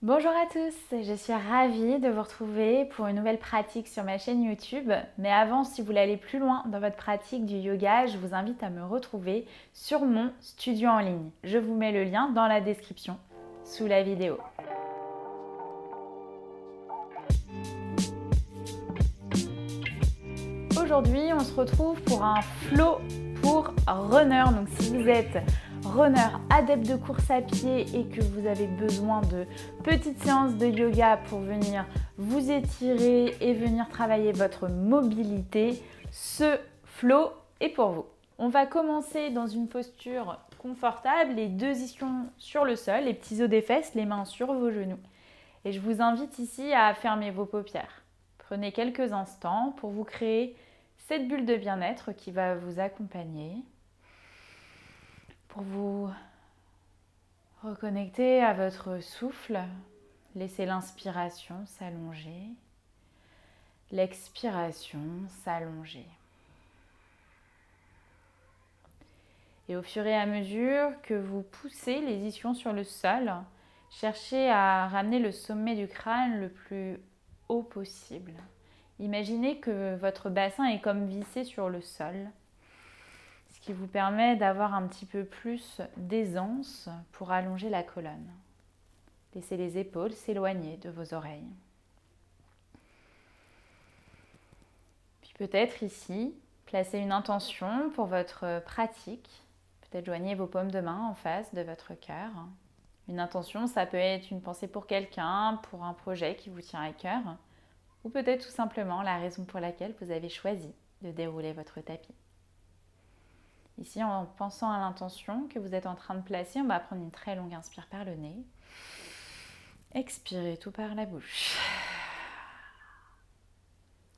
Bonjour à tous, je suis ravie de vous retrouver pour une nouvelle pratique sur ma chaîne YouTube. Mais avant, si vous voulez aller plus loin dans votre pratique du yoga, je vous invite à me retrouver sur mon studio en ligne. Je vous mets le lien dans la description sous la vidéo. Aujourd'hui, on se retrouve pour un flow pour runner. Donc si vous êtes runner, adepte de course à pied et que vous avez besoin de petites séances de yoga pour venir vous étirer et venir travailler votre mobilité, ce flow est pour vous. On va commencer dans une posture confortable, les deux ischions sur le sol, les petits os des fesses, les mains sur vos genoux. Et je vous invite ici à fermer vos paupières. Prenez quelques instants pour vous créer cette bulle de bien-être qui va vous accompagner, pour vous reconnecter à votre souffle. Laissez l'inspiration s'allonger, l'expiration s'allonger. Et au fur et à mesure que vous poussez les ischions sur le sol, cherchez à ramener le sommet du crâne le plus haut possible. Imaginez que votre bassin est comme vissé sur le sol, ce qui vous permet d'avoir un petit peu plus d'aisance pour allonger la colonne. Laissez les épaules s'éloigner de vos oreilles. Puis peut-être ici, placez une intention pour votre pratique. Peut-être joignez vos paumes de main en face de votre cœur. Une intention, ça peut être une pensée pour quelqu'un, pour un projet qui vous tient à cœur, ou peut-être tout simplement la raison pour laquelle vous avez choisi de dérouler votre tapis. Ici, en pensant à l'intention que vous êtes en train de placer, on va prendre une très longue inspire par le nez. Expirez tout par la bouche.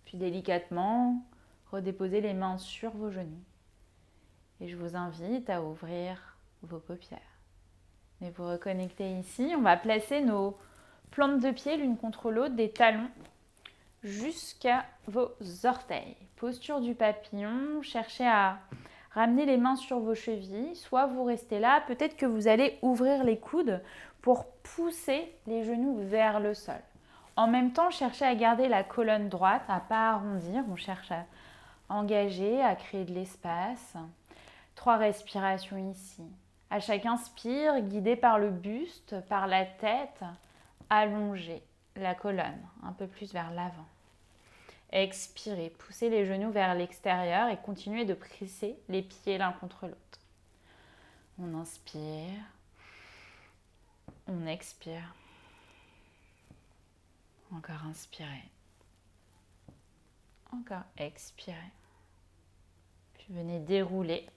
Puis délicatement, redéposez les mains sur vos genoux. Et je vous invite à ouvrir vos paupières. Et vous reconnectez ici. On va placer nos plantes de pied l'une contre l'autre, des talons jusqu'à vos orteils. Posture du papillon. Cherchez à ramener les mains sur vos chevilles. Soit vous restez là. Peut-être que vous allez ouvrir les coudes pour pousser les genoux vers le sol. En même temps, cherchez à garder la colonne droite, à ne pas arrondir. On cherche à engager, à créer de l'espace. 3 respirations ici. À chaque inspire, guidé par le buste, par la tête, allongez la colonne un peu plus vers l'avant. Expirez, poussez les genoux vers l'extérieur et continuez de presser les pieds l'un contre l'autre. On inspire, on expire. Encore inspirez. Encore expirez. Puis venez dérouler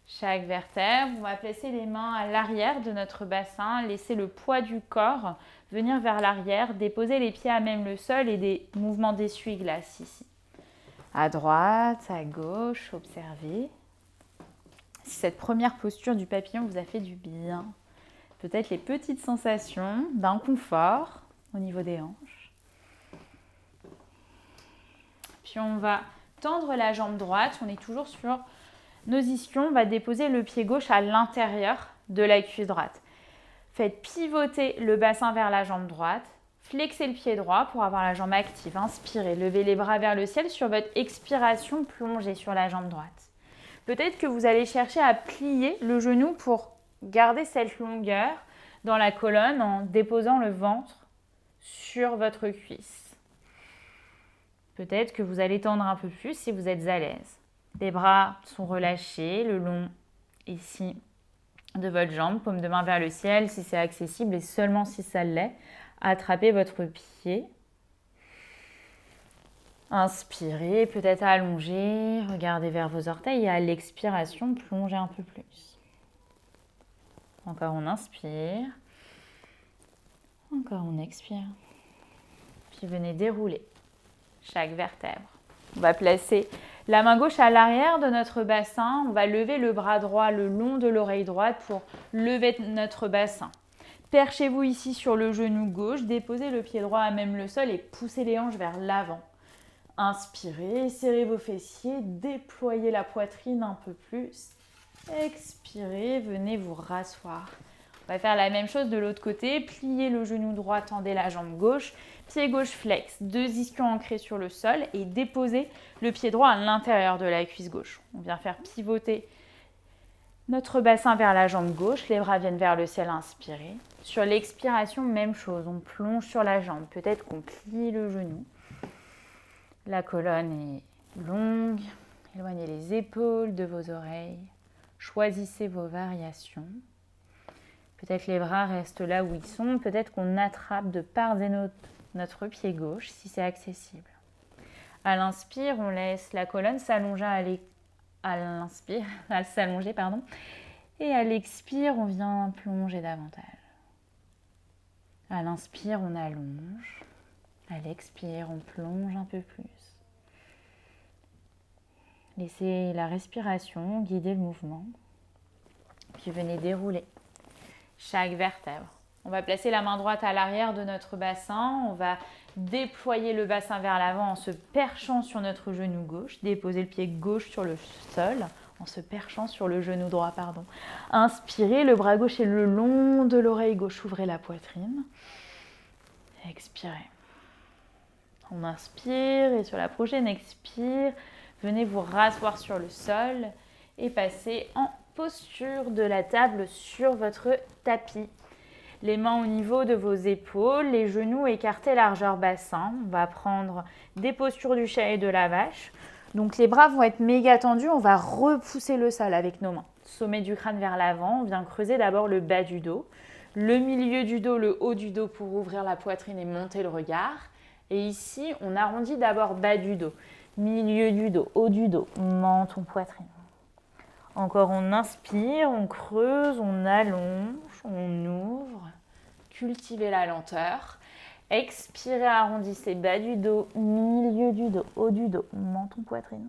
chaque vertèbre. On va placer les mains à l'arrière de notre bassin, laisser le poids du corps venir vers l'arrière, déposer les pieds à même le sol et des mouvements d'essuie-glace ici. À droite, à gauche, observez. Si cette première posture du papillon vous a fait du bien, peut-être les petites sensations d'inconfort au niveau des hanches. Puis on va tendre la jambe droite, on est toujours sur nos ischions, on va déposer le pied gauche à l'intérieur de la cuisse droite. Faites pivoter le bassin vers la jambe droite. Flexez le pied droit pour avoir la jambe active. Inspirez, levez les bras vers le ciel. Sur votre expiration, plongez sur la jambe droite. Peut-être que vous allez chercher à plier le genou pour garder cette longueur dans la colonne en déposant le ventre sur votre cuisse. Peut-être que vous allez tendre un peu plus si vous êtes à l'aise. Les bras sont relâchés le long ici de votre jambe, paume de main vers le ciel si c'est accessible et seulement si ça l'est. Attrapez votre pied. Inspirez, peut-être allongez, regardez vers vos orteils et à l'expiration, plongez un peu plus. Encore on inspire. Encore on expire. Puis venez dérouler chaque vertèbre. On va placer la main gauche à l'arrière de notre bassin. On va lever le bras droit le long de l'oreille droite pour lever notre bassin. Perchez-vous ici sur le genou gauche. Déposez le pied droit à même le sol et poussez les hanches vers l'avant. Inspirez, serrez vos fessiers, déployez la poitrine un peu plus. Expirez, venez vous rasseoir On va faire la même chose de l'autre côté. Pliez le genou droit, tendez la jambe gauche. Pied gauche flex, 2 ischions ancrés sur le sol et déposez le pied droit à l'intérieur de la cuisse gauche. On vient faire pivoter notre bassin vers la jambe gauche. Les bras viennent vers le ciel, inspirez. Sur l'expiration, même chose. On plonge sur la jambe. Peut-être qu'on plie le genou. La colonne est longue. Éloignez les épaules de vos oreilles. Choisissez vos variations. Peut-être les bras restent là où ils sont. Peut-être qu'on attrape de part et d'autre notre pied gauche si c'est accessible. À l'inspire, on laisse la colonne s'allonger s'allonger. Et à l'expire, on vient plonger davantage. À l'inspire, on allonge. À l'expire, on plonge un peu plus. Laissez la respiration guider le mouvement. Puis venez dérouler chaque vertèbre. On va placer la main droite à l'arrière de notre bassin. On va déployer le bassin vers l'avant en se perchant sur notre genou gauche. Déposer le pied gauche sur le sol en se perchant sur le genou droit. Inspirez, le bras gauche est le long de l'oreille gauche. Ouvrez la poitrine. Expirez. On inspire et sur la prochaine expire, venez vous rasseoir sur le sol et passer en posture de la table sur votre tapis. Les mains au niveau de vos épaules, les genoux écartés largeur bassin. On va prendre des postures du chat et de la vache. Donc les bras vont être méga tendus, on va repousser le sol avec nos mains. Sommet du crâne vers l'avant, on vient creuser d'abord le bas du dos, le milieu du dos, le haut du dos pour ouvrir la poitrine et monter le regard. Et ici, on arrondit d'abord bas du dos, milieu du dos, haut du dos, menton, poitrine. Encore, on inspire, on creuse, on allonge, on ouvre. Cultivez la lenteur. Expirez, arrondissez bas du dos, milieu du dos, haut du dos, menton, poitrine.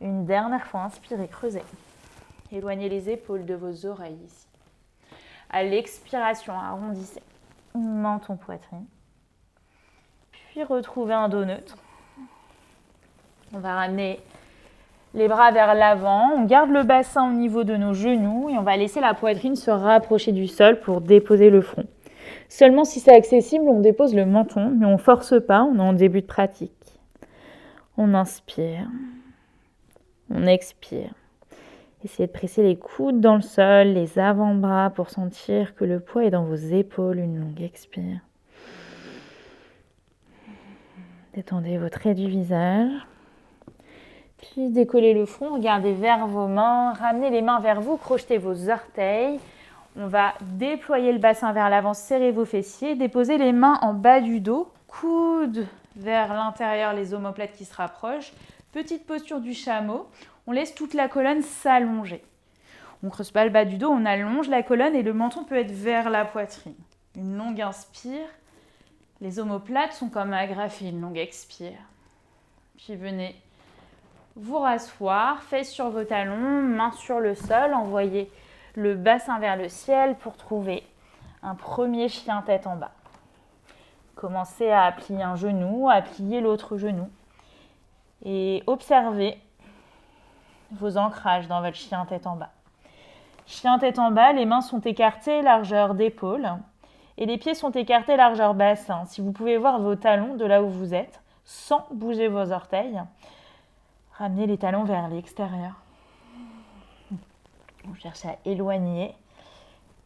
Une dernière fois, inspirez, creusez. Éloignez les épaules de vos oreilles ici. À l'expiration, arrondissez menton, poitrine. Puis retrouvez un dos neutre. On va ramener les bras vers l'avant, on garde le bassin au niveau de nos genoux et on va laisser la poitrine se rapprocher du sol pour déposer le front. Seulement si c'est accessible, on dépose le menton, mais on ne force pas, on est en début de pratique. On inspire, on expire. Essayez de presser les coudes dans le sol, les avant-bras pour sentir que le poids est dans vos épaules, une longue expire. Détendez vos traits du visage. Puis décollez le front, regardez vers vos mains, ramenez les mains vers vous, crochetez vos orteils. On va déployer le bassin vers l'avant, serrez vos fessiers, déposez les mains en bas du dos, coudes vers l'intérieur, les omoplates qui se rapprochent. Petite posture du chameau, on laisse toute la colonne s'allonger. On ne creuse pas le bas du dos, on allonge la colonne et le menton peut être vers la poitrine. Une longue inspire, les omoplates sont comme agrafées, une longue expire. Puis venez vous rasseoir, fesses sur vos talons, mains sur le sol, envoyez le bassin vers le ciel pour trouver un premier chien tête en bas. Commencez à plier un genou, à plier l'autre genou et observez vos ancrages dans votre chien tête en bas. Chien tête en bas, les mains sont écartées, largeur d'épaule et les pieds sont écartés, largeur bassin. Si vous pouvez voir vos talons de là où vous êtes, sans bouger vos orteils, ramenez les talons vers l'extérieur. On cherche à éloigner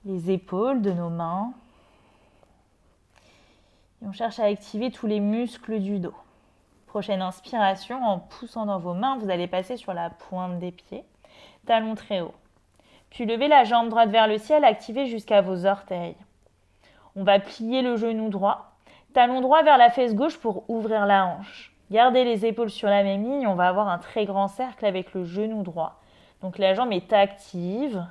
les épaules de nos mains. Et on cherche à activer tous les muscles du dos. Prochaine inspiration, en poussant dans vos mains, vous allez passer sur la pointe des pieds, talons très hauts. Puis levez la jambe droite vers le ciel, activez jusqu'à vos orteils. On va plier le genou droit, talon droit vers la fesse gauche pour ouvrir la hanche. Gardez les épaules sur la même ligne, on va avoir un très grand cercle avec le genou droit. Donc la jambe est active.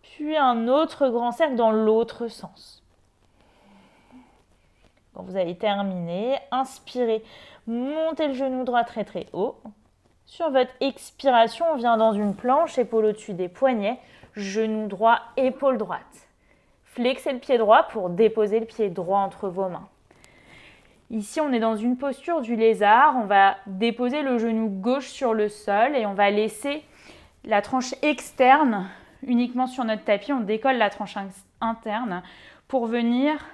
Puis un autre grand cercle dans l'autre sens. Quand vous avez terminé, inspirez, montez le genou droit très très haut. Sur votre expiration, on vient dans une planche, épaule au-dessus des poignets, genou droit, épaule droite. Flexez le pied droit pour déposer le pied droit entre vos mains. Ici, on est dans une posture du lézard. On va déposer le genou gauche sur le sol et on va laisser la tranche externe uniquement sur notre tapis, on décolle la tranche interne pour venir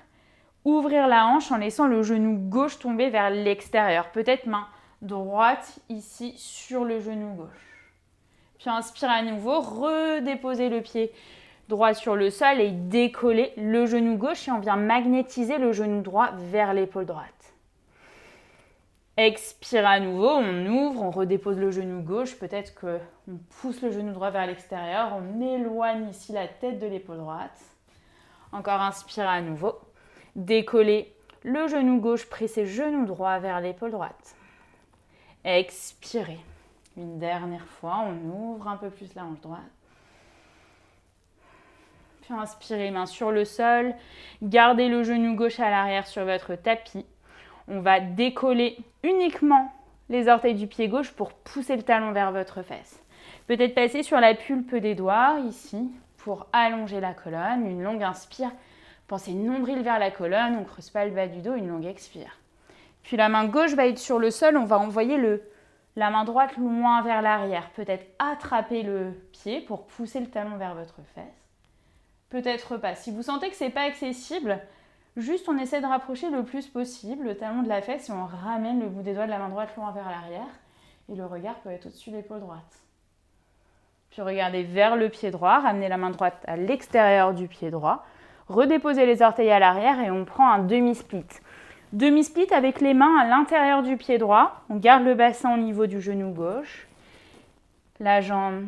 ouvrir la hanche en laissant le genou gauche tomber vers l'extérieur. Peut-être main droite ici sur le genou gauche. Puis inspire à nouveau, redéposer le pied droit sur le sol et décoller le genou gauche et on vient magnétiser le genou droit vers l'épaule droite. Expire à nouveau, on ouvre, on redépose le genou gauche, peut-être qu'on pousse le genou droit vers l'extérieur, on éloigne ici la tête de l'épaule droite. Encore inspire à nouveau, décoller le genou gauche, presser genou droit vers l'épaule droite. Expirez. Une dernière fois, on ouvre un peu plus la hanche droite. Puis inspirez, main sur le sol, gardez le genou gauche à l'arrière sur votre tapis. On va décoller uniquement les orteils du pied gauche pour pousser le talon vers votre fesse. Peut-être passer sur la pulpe des doigts, ici, pour allonger la colonne. Une longue inspire. Pensez nombril vers la colonne, on ne creuse pas le bas du dos, une longue expire. Puis la main gauche va être sur le sol, on va envoyer la main droite loin vers l'arrière. Peut-être attraper le pied pour pousser le talon vers votre fesse. Peut-être pas. Si vous sentez que ce n'est pas accessible, juste on essaie de rapprocher le plus possible le talon de la fesse et on ramène le bout des doigts de la main droite loin vers l'arrière. Et le regard peut être au-dessus de l'épaule droite. Puis regardez vers le pied droit, ramenez la main droite à l'extérieur du pied droit. Redéposez les orteils à l'arrière et on prend un demi-split. Demi-split avec les mains à l'intérieur du pied droit. On garde le bassin au niveau du genou gauche. La jambe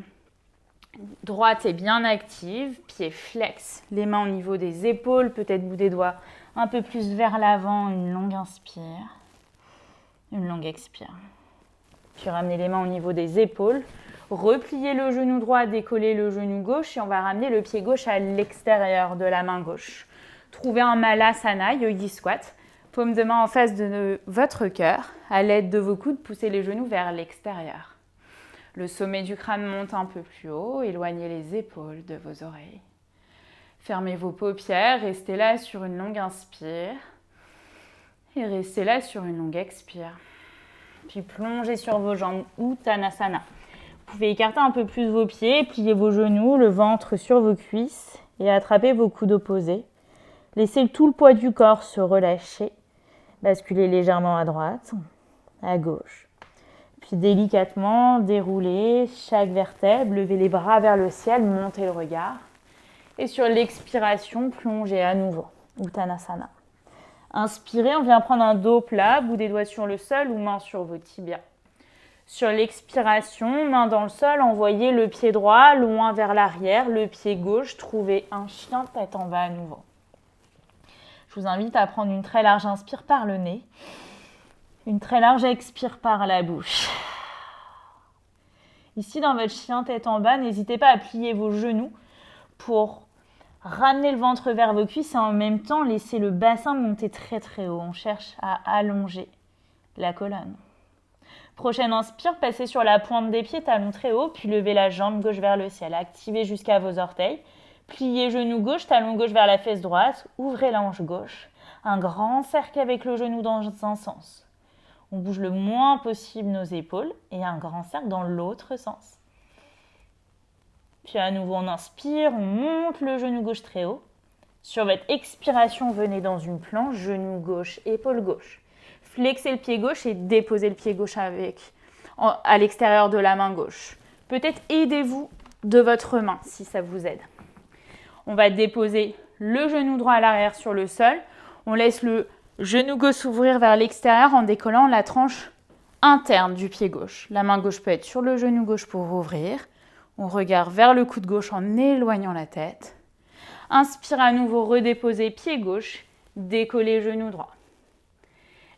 droite est bien active, pied flex. Les mains au niveau des épaules, peut-être bout des doigts un peu plus vers l'avant. Une longue inspire, une longue expire. Puis ramenez les mains au niveau des épaules. Repliez le genou droit, décollez le genou gauche et on va ramener le pied gauche à l'extérieur de la main gauche. Trouvez un Malasana, Yogi Squat. Paume de main en face de votre cœur. À l'aide de vos coudes, poussez les genoux vers l'extérieur. Le sommet du crâne monte un peu plus haut. Éloignez les épaules de vos oreilles. Fermez vos paupières. Restez là sur une longue inspire. Et restez là sur une longue expire. Puis plongez sur vos jambes, Uttanasana. Vous pouvez écarter un peu plus vos pieds, plier vos genoux, le ventre sur vos cuisses et attraper vos coudes opposés. Laissez tout le poids du corps se relâcher. Basculez légèrement à droite, à gauche. Puis délicatement, déroulez chaque vertèbre, levez les bras vers le ciel, montez le regard. Et sur l'expiration, plongez à nouveau, Uttanasana. Inspirez, on vient prendre un dos plat, bout des doigts sur le sol ou main sur vos tibias. Sur l'expiration, main dans le sol, envoyez le pied droit loin vers l'arrière, le pied gauche, trouvez un chien tête en bas à nouveau. Je vous invite à prendre une très large inspire par le nez, une très large expire par la bouche. Ici, dans votre chien tête en bas, n'hésitez pas à plier vos genoux pour ramener le ventre vers vos cuisses et en même temps, laisser le bassin monter très très haut. On cherche à allonger la colonne. Prochaine inspire, passez sur la pointe des pieds, talon très haut, puis levez la jambe gauche vers le ciel. Activez jusqu'à vos orteils. Pliez genou gauche, talon gauche vers la fesse droite. Ouvrez la hanche gauche. Un grand cercle avec le genou dans un sens. On bouge le moins possible nos épaules et un grand cercle dans l'autre sens. Puis à nouveau, on inspire, on monte le genou gauche très haut. Sur votre expiration, venez dans une planche, genou gauche, épaule gauche. Flexez le pied gauche et déposez le pied gauche à l'extérieur de la main gauche. Peut-être aidez-vous de votre main si ça vous aide. On va déposer le genou droit à l'arrière sur le sol. On laisse le genou gauche s'ouvrir vers l'extérieur en décollant la tranche interne du pied gauche. La main gauche peut être sur le genou gauche pour ouvrir. On regarde vers le coude gauche en éloignant la tête. Inspire à nouveau, redéposez pied gauche, décollez genou droit.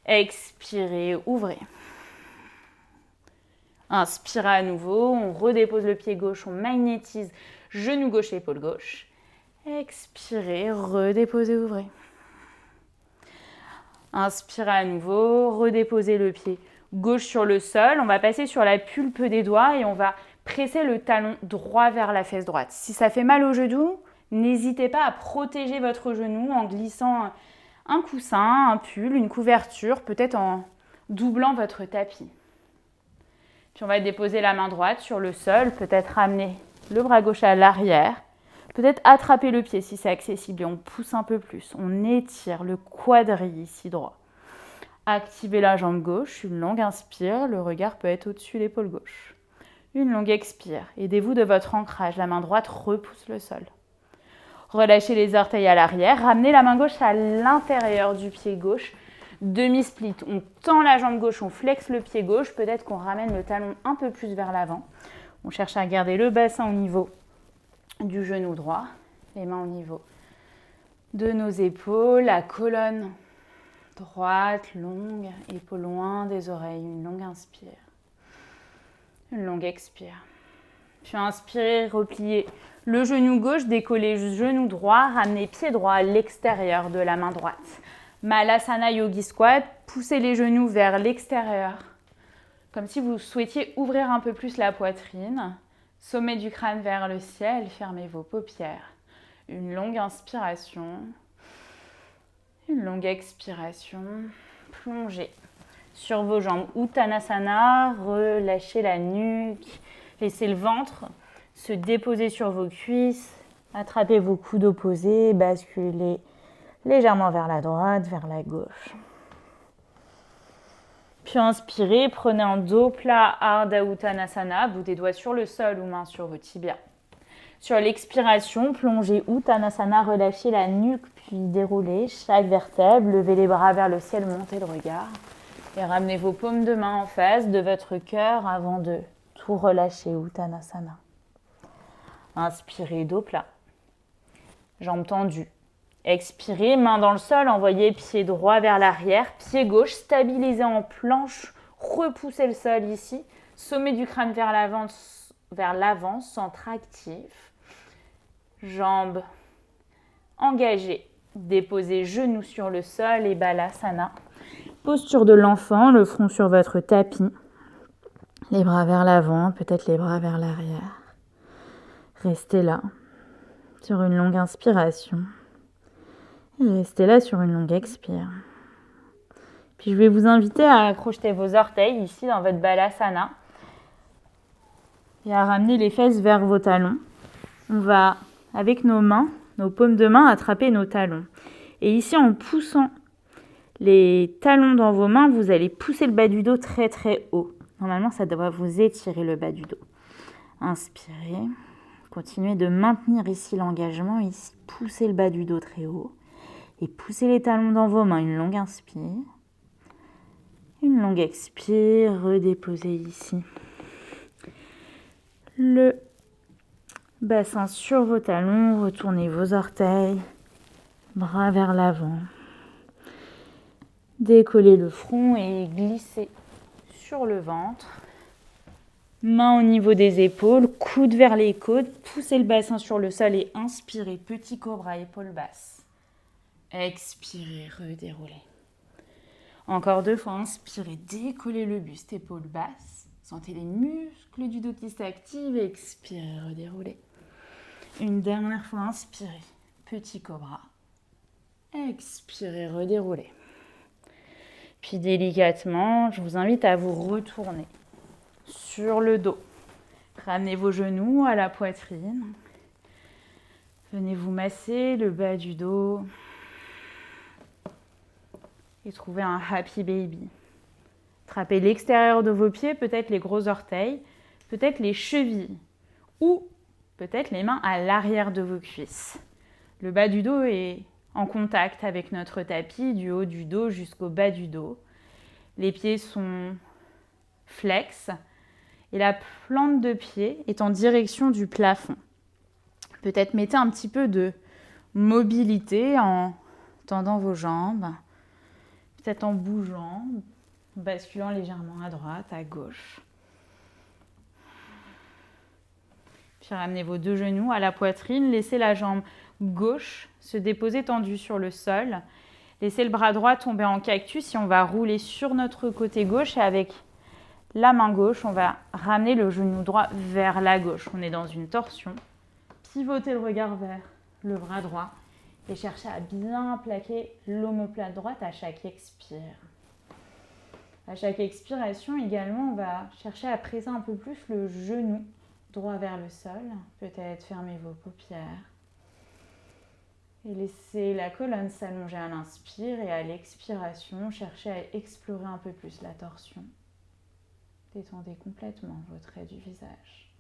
Expirez, ouvrez. Inspirez à nouveau, on redépose le pied gauche, on magnétise genou gauche, épaule gauche. Expirez, redéposez, ouvrez. Inspirez à nouveau, redéposez le pied gauche sur le sol. On va passer sur la pulpe des doigts et on va presser le talon droit vers la fesse droite. Si ça fait mal au genou, n'hésitez pas à protéger votre genou en glissant un coussin, un pull, une couverture, peut-être en doublant votre tapis. Puis on va déposer la main droite sur le sol, peut-être ramener le bras gauche à l'arrière. Peut-être attraper le pied si c'est accessible et on pousse un peu plus. On étire le quadri ici droit. Activez la jambe gauche, une longue inspire, le regard peut être au-dessus de l'épaule gauche. Une longue expire, aidez-vous de votre ancrage, la main droite repousse le sol. Relâchez les orteils à l'arrière, ramenez la main gauche à l'intérieur du pied gauche. Demi-split, on tend la jambe gauche, on flexe le pied gauche, peut-être qu'on ramène le talon un peu plus vers l'avant. On cherche à garder le bassin au niveau du genou droit, les mains au niveau de nos épaules, la colonne droite, longue, épaules loin des oreilles, une longue inspire, une longue expire. Puis inspirez, repliez le genou gauche, décollez le genou droit, ramenez pied droit à l'extérieur de la main droite. Malasana Yogi Squat, poussez les genoux vers l'extérieur, comme si vous souhaitiez ouvrir un peu plus la poitrine. Sommet du crâne vers le ciel, fermez vos paupières. Une longue inspiration, une longue expiration. Plongez sur vos jambes. Uttanasana, relâchez la nuque, laissez le ventre se déposer sur vos cuisses. Attrapez vos coudes opposés, basculez légèrement vers la droite, vers la gauche. Puis inspirez, prenez un dos plat, Ardha Uttanasana, bout des doigts sur le sol ou main sur vos tibias. Sur l'expiration, plongez Uttanasana, relâchez la nuque, puis déroulez chaque vertèbre, levez les bras vers le ciel, montez le regard. Et ramenez vos paumes de main en face de votre cœur avant de tout relâcher, Uttanasana. Inspirez, dos plat, jambes tendues. Expirez, main dans le sol, envoyez pied droit vers l'arrière, pied gauche, stabilisez en planche, repoussez le sol ici, sommet du crâne vers l'avant, centre actif, jambes engagées, déposez genoux sur le sol et Balasana. Posture de l'enfant, le front sur votre tapis, les bras vers l'avant, peut-être les bras vers l'arrière. Restez là, sur une longue inspiration. Et restez là sur une longue expire. Puis je vais vous inviter à crocheter vos orteils ici dans votre Balasana et à ramener les fesses vers vos talons. On va, avec nos mains, nos paumes de main, attraper nos talons. Et ici, en poussant les talons dans vos mains, vous allez pousser le bas du dos très très haut. Normalement, ça doit vous étirer le bas du dos. Inspirez. Continuez de maintenir ici l'engagement. Ici, poussez le bas du dos très haut. Et poussez les talons dans vos mains. Une longue inspire. Une longue expire. Redéposez ici le bassin sur vos talons. Retournez vos orteils. Bras vers l'avant. Décollez le front et glissez sur le ventre. Mains au niveau des épaules. Coudes vers les côtes. Poussez le bassin sur le sol et inspirez. Petit cobra, épaules basses. Expirez, redéroulez. Encore 2 fois, inspirez, décollez le buste, épaules basses. Sentez les muscles du dos qui s'activent. Expirez, redéroulez. Une dernière fois, inspirez, petit cobra. Expirez, redéroulez. Puis délicatement, je vous invite à vous retourner sur le dos. Ramenez vos genoux à la poitrine. Venez vous masser le bas du dos. Et trouvez un happy baby. Attrapez l'extérieur de vos pieds, peut-être les gros orteils, peut-être les chevilles ou peut-être les mains à l'arrière de vos cuisses. Le bas du dos est en contact avec notre tapis, du haut du dos jusqu'au bas du dos. Les pieds sont flex et la plante de pied est en direction du plafond. Peut-être mettez un petit peu de mobilité en tendant vos jambes. Peut-être en bougeant, basculant légèrement à droite, à gauche. Puis ramenez vos 2 genoux à la poitrine. Laissez la jambe gauche se déposer tendue sur le sol. Laissez le bras droit tomber en cactus et on va rouler sur notre côté gauche. Et avec la main gauche, on va ramener le genou droit vers la gauche. On est dans une torsion. Pivotez le regard vers le bras droit. Et cherchez à bien plaquer l'omoplate droite à chaque expire. À chaque expiration également, on va chercher à presser un peu plus le genou droit vers le sol. Peut-être fermez vos paupières. Et laissez la colonne s'allonger à l'inspire et à l'expiration, cherchez à explorer un peu plus la torsion. Détendez complètement vos traits du visage.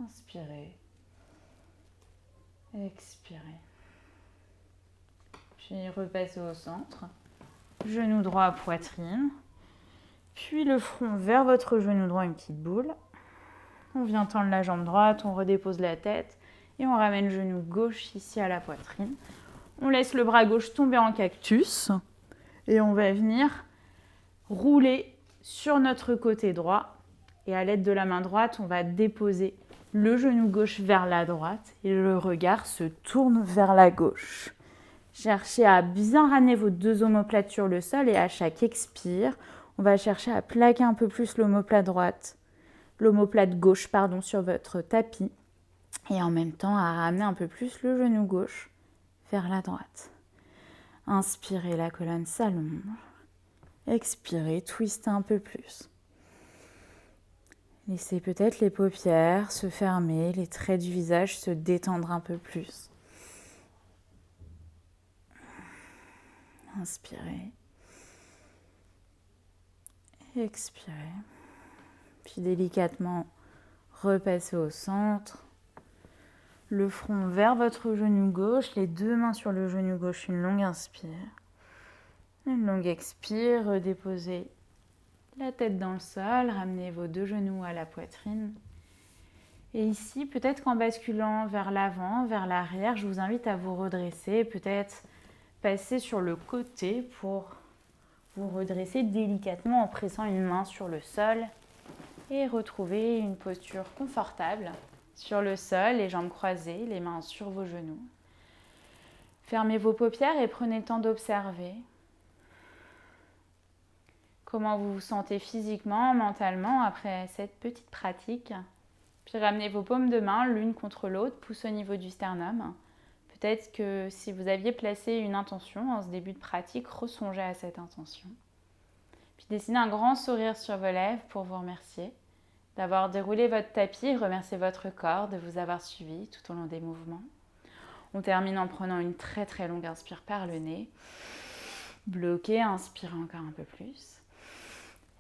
Inspirez. Expirez. Puis repassez au centre. Genou droit, poitrine. Puis le front vers votre genou droit, une petite boule. On vient tendre la jambe droite, on redépose la tête et on ramène le genou gauche ici à la poitrine. On laisse le bras gauche tomber en cactus et on va venir rouler sur notre côté droit. Et à l'aide de la main droite, on va déposer le genou gauche vers la droite et le regard se tourne vers la gauche. Cherchez à bien ramener vos deux omoplates sur le sol et à chaque expire, on va chercher à plaquer un peu plus l'omoplate gauche sur votre tapis et en même temps à ramener un peu plus le genou gauche vers la droite. Inspirez, la colonne s'allonge. Expirez, twistez un peu plus. Laissez peut-être les paupières se fermer, les traits du visage se détendre un peu plus. Inspirez. Expirez. Puis délicatement, repassez au centre. Le front vers votre genou gauche, les deux mains sur le genou gauche, une longue inspire. Une longue expire, redéposez la tête dans le sol, ramenez vos deux genoux à la poitrine. Et ici, peut-être qu'en basculant vers l'avant, vers l'arrière, je vous invite à vous redresser, peut-être passer sur le côté pour vous redresser délicatement en pressant une main sur le sol et retrouver une posture confortable sur le sol, les jambes croisées, les mains sur vos genoux. Fermez vos paupières et prenez le temps d'observer comment vous vous sentez physiquement, mentalement après cette petite pratique. Puis ramenez vos paumes de main l'une contre l'autre, pouce au niveau du sternum. Peut-être que si vous aviez placé une intention en ce début de pratique, ressongez à cette intention. Puis dessinez un grand sourire sur vos lèvres pour vous remercier d'avoir déroulé votre tapis, remercier votre corps de vous avoir suivi tout au long des mouvements. On termine en prenant une très très longue inspire par le nez. Bloquez, inspirez encore un peu plus.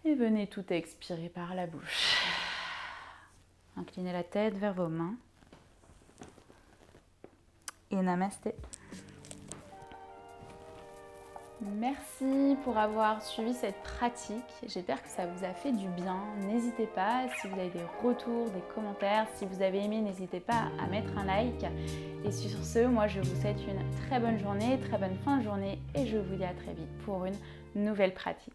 Et venez tout expirer par la bouche. Inclinez la tête vers vos mains. Et namasté. Merci pour avoir suivi cette pratique. J'espère que ça vous a fait du bien. N'hésitez pas, si vous avez des retours, des commentaires, si vous avez aimé, n'hésitez pas à mettre un like. Et sur ce, moi je vous souhaite une très bonne journée, très bonne fin de journée et je vous dis à très vite pour une nouvelle pratique.